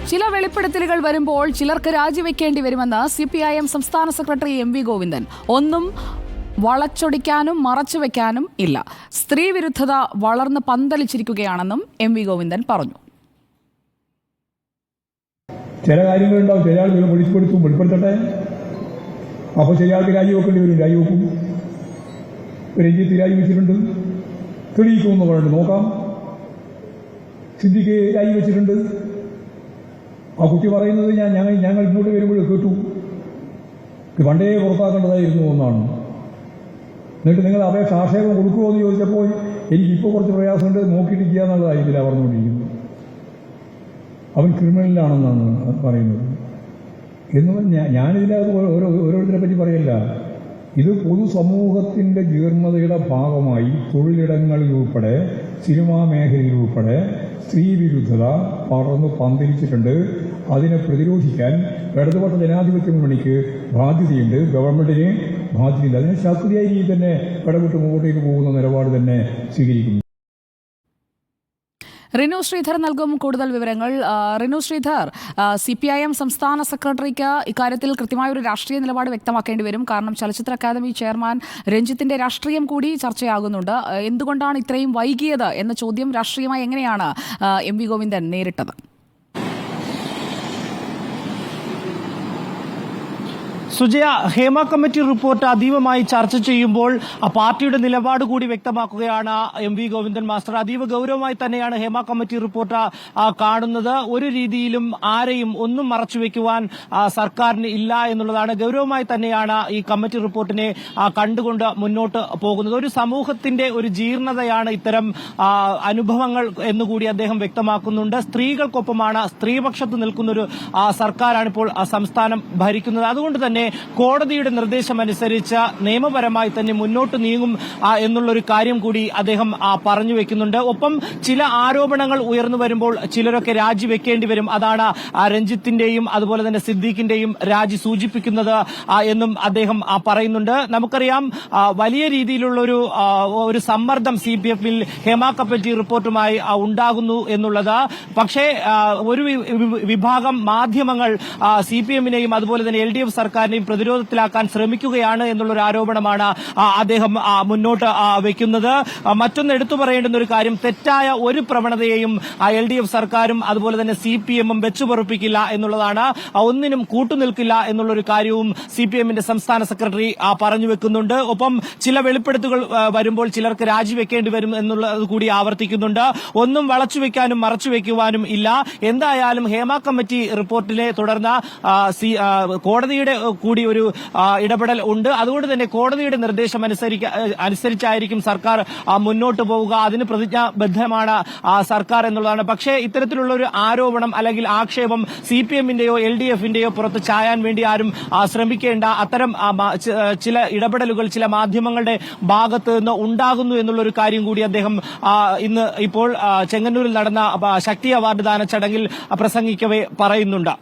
ചില വെളിപ്പെടുത്തലുകൾ വരുമ്പോൾ ചിലർക്ക് രാജിവെക്കേണ്ടി വരുമെന്ന് CPIM സംസ്ഥാന സെക്രട്ടറി MV ഗോവിന്ദൻ. ഒന്നും വളച്ചൊടിക്കാനും മറച്ചുവെക്കാനും ഇല്ല. സ്ത്രീ വിരുദ്ധത വളർന്ന് പന്തലിച്ചിരിക്കുകയാണെന്നും MV ഗോവിന്ദൻ പറഞ്ഞു. ചില കാര്യങ്ങളുണ്ടാവും, ചില ആൾ വെളിപ്പെടുത്തട്ടെ. അപ്പോൾ ചില ആൾക്ക് രാജിവെക്കേണ്ടി വരും, രാജിവെക്കും. രഞ്ജിത്ത് രാജിവെച്ചിട്ടുണ്ട്, തെളിയിക്കുമെന്ന് പറഞ്ഞിട്ട് നോക്കാം. സിദ്ദിഖ് രാജിവെച്ചിട്ടുണ്ട്. ആ കുട്ടി പറയുന്നത് ഞങ്ങൾ ഇങ്ങോട്ട് വരുമ്പോൾ കേട്ടു, പണ്ടേ പുറത്താക്കേണ്ടതായിരുന്നു എന്നാണ്. എന്നിട്ട് നിങ്ങൾ അപേക്ഷ ആക്ഷേപം കൊടുക്കുമോ എന്ന് ചോദിച്ചപ്പോൾ എനിക്കിപ്പോൾ കുറച്ച് പ്രയാസമുണ്ട്, നോക്കിയിട്ടിരിക്കുക എന്നുള്ളതായിരുന്നില്ല പറഞ്ഞുകൊണ്ടിരിക്കുന്നത്. അവൻ ക്രിമിനലാണെന്നാണ് പറയുന്നത്. എന്ന് പറഞ്ഞാൽ ഞാനിതിനകത്ത് ഓരോരുത്തരെ പറ്റി പറയല്ല. ഇത് പൊതുസമൂഹത്തിന്റെ ജീർണതയുടെ ഭാഗമായി തൊഴിലിടങ്ങളിലുൾപ്പെടെ സിനിമാ മേഖലയിലുൾപ്പെടെ സ്ത്രീ വിരുദ്ധത പടർന്ന് പന്തലിച്ചിട്ടുണ്ട്. അതിനെ പ്രതിരോധിക്കാൻ ഇടതുപക്ഷ ജനാധിപത്യ മുന്നണിക്ക് ബാധ്യതയുണ്ട്, ഗവൺമെന്റിന് ബാധ്യതയില്ല. അതിനെ ശാസ്ത്രീയ രീതിയിൽ തന്നെ ഇടപെട്ട് മുമ്പോട്ടേക്ക് പോകുന്ന നിലപാട് തന്നെ സ്വീകരിക്കുന്നു. റിനു ശ്രീധർ നൽകും കൂടുതൽ വിവരങ്ങൾ. റിനു ശ്രീധർ, CPIM സംസ്ഥാന സെക്രട്ടറിക്ക് ഇക്കാര്യത്തിൽ കൃത്യമായ ഒരു രാഷ്ട്രീയ നിലപാട് വ്യക്തമാക്കേണ്ടി വരും. കാരണം ചലച്ചിത്ര അക്കാദമി ചെയർമാൻ രഞ്ജിത്തിന്റെ രാഷ്ട്രീയം കൂടി ചർച്ചയാകുന്നുണ്ട്. എന്തുകൊണ്ടാണ് ഇത്രയും വൈകിയത് എന്ന ചോദ്യം രാഷ്ട്രീയമായി എങ്ങനെയാണ് MV ഗോവിന്ദൻ നേരിട്ടത്? സുജയ, ഹേമ കമ്മിറ്റി റിപ്പോർട്ട് അതീവമായി ചർച്ച ചെയ്യുമ്പോൾ പാർട്ടിയുടെ നിലപാട് കൂടി വ്യക്തമാക്കുകയാണ് MV ഗോവിന്ദൻ മാസ്റ്റർ. അതീവ ഗൌരവമായി തന്നെയാണ് ഹേമ കമ്മിറ്റി റിപ്പോർട്ട് കാണുന്നത്. ഒരു രീതിയിലും ആരെയും ഒന്നും മറച്ചുവെക്കുവാൻ സർക്കാരിന് ഇല്ല എന്നുള്ളതാണ്. ഗൌരവമായി തന്നെയാണ് ഈ കമ്മിറ്റി റിപ്പോർട്ടിനെ കണ്ടുകൊണ്ട് മുന്നോട്ട് പോകുന്നത്. ഒരു സമൂഹത്തിന്റെ ഒരു ജീർണതയാണ് ഇത്തരം അനുഭവങ്ങൾ എന്നുകൂടി അദ്ദേഹം വ്യക്തമാക്കുന്നുണ്ട്. സ്ത്രീകൾക്കൊപ്പമാണ്, സ്ത്രീപക്ഷത്ത് നിൽക്കുന്നൊരു സർക്കാരാണ് ഇപ്പോൾ സംസ്ഥാനം ഭരിക്കുന്നത്. അതുകൊണ്ട് തന്നെ കോടതിയുടെ നിർദ്ദേശമനുസരിച്ച് നിയമപരമായി തന്നെ മുന്നോട്ട് നീങ്ങും എന്നുള്ളൊരു കാര്യം കൂടി അദ്ദേഹം പറഞ്ഞു വെക്കുന്നുണ്ട്. ഒപ്പം ചില ആരോപണങ്ങൾ ഉയർന്നു വരുമ്പോൾ ചിലരൊക്കെ രാജിവെക്കേണ്ടി വരും. അതാണ് രഞ്ജിത്തിന്റെയും അതുപോലെ തന്നെ സിദ്ദീഖിന്റെയും രാജി സൂചിപ്പിക്കുന്നത് എന്നും അദ്ദേഹം പറയുന്നുണ്ട്. നമുക്കറിയാം, വലിയ രീതിയിലുള്ള ഒരു സമ്മർദ്ദം CPF-ൽ ഹേമ കമ്മിറ്റി റിപ്പോർട്ടുമായി ഉണ്ടാകുന്നു എന്നുള്ളത്. പക്ഷേ ഒരു വിഭാഗം മാധ്യമങ്ങൾ CPM-നെയും അതുപോലെ തന്നെ LDF സർക്കാരിനെയും പ്രതിരോധത്തിലാക്കാൻ ശ്രമിക്കുകയാണ് എന്നുള്ളൊരു ആരോപണമാണ് അദ്ദേഹം മുന്നോട്ട് വെക്കുന്നത്. മറ്റൊന്ന് എടുത്തു പറയേണ്ടുന്ന ഒരു കാര്യം, തെറ്റായ ഒരു പ്രവണതയെയും LDF സർക്കാരും അതുപോലെ തന്നെ CPM-ഉം വെച്ചുപൊറുപ്പിക്കില്ല എന്നുള്ളതാണ്. ഒന്നിനും കൂട്ടുനിൽക്കില്ല എന്നുള്ളൊരു കാര്യവും CPM-ന്റെ സംസ്ഥാന സെക്രട്ടറി പറഞ്ഞു വെക്കുന്നുണ്ട്. ഒപ്പം ചില വെളിപ്പെടുത്തലുകൾ വരുമ്പോൾ ചിലർക്ക് രാജിവെക്കേണ്ടി വരും എന്നുള്ളത് കൂടി ആവർത്തിക്കുന്നുണ്ട്. ഒന്നും വളച്ചുവെക്കാനും മറച്ചുവെക്കുവാനും ഇല്ല. എന്തായാലും ഹേമ കമ്മിറ്റി റിപ്പോർട്ടിനെ തുടർന്ന് കോടതിയുടെ കൂടി ഒരു ഇടപെടൽ ഉണ്ട്. അതുകൊണ്ട് തന്നെ കോടതിയുടെ നിർദ്ദേശം അനുസരിച്ചായിരിക്കും സർക്കാർ മുന്നോട്ട് പോവുക. അതിന് പ്രതിജ്ഞാബദ്ധമാണ് സർക്കാർ എന്നുള്ളതാണ്. പക്ഷേ ഇത്തരത്തിലുള്ള ഒരു ആരോപണം അല്ലെങ്കിൽ ആക്ഷേപം CPM-ന്റെയോ LDF-ന്റെയോ പുറത്ത് ചായാൻ വേണ്ടി ആരും ശ്രമിക്കേണ്ട. അത്തരം ചില ഇടപെടലുകൾ ചില മാധ്യമങ്ങളുടെ ഭാഗത്ത് നിന്ന് ഉണ്ടാകുന്നു എന്നുള്ളൊരു കാര്യം കൂടി അദ്ദേഹം ഇപ്പോൾ ചെങ്ങന്നൂരിൽ നടന്ന ശക്തി അവാർഡ് ദാന ചടങ്ങിൽ പ്രസംഗിക്കവേ പറയുന്നുണ്ട്.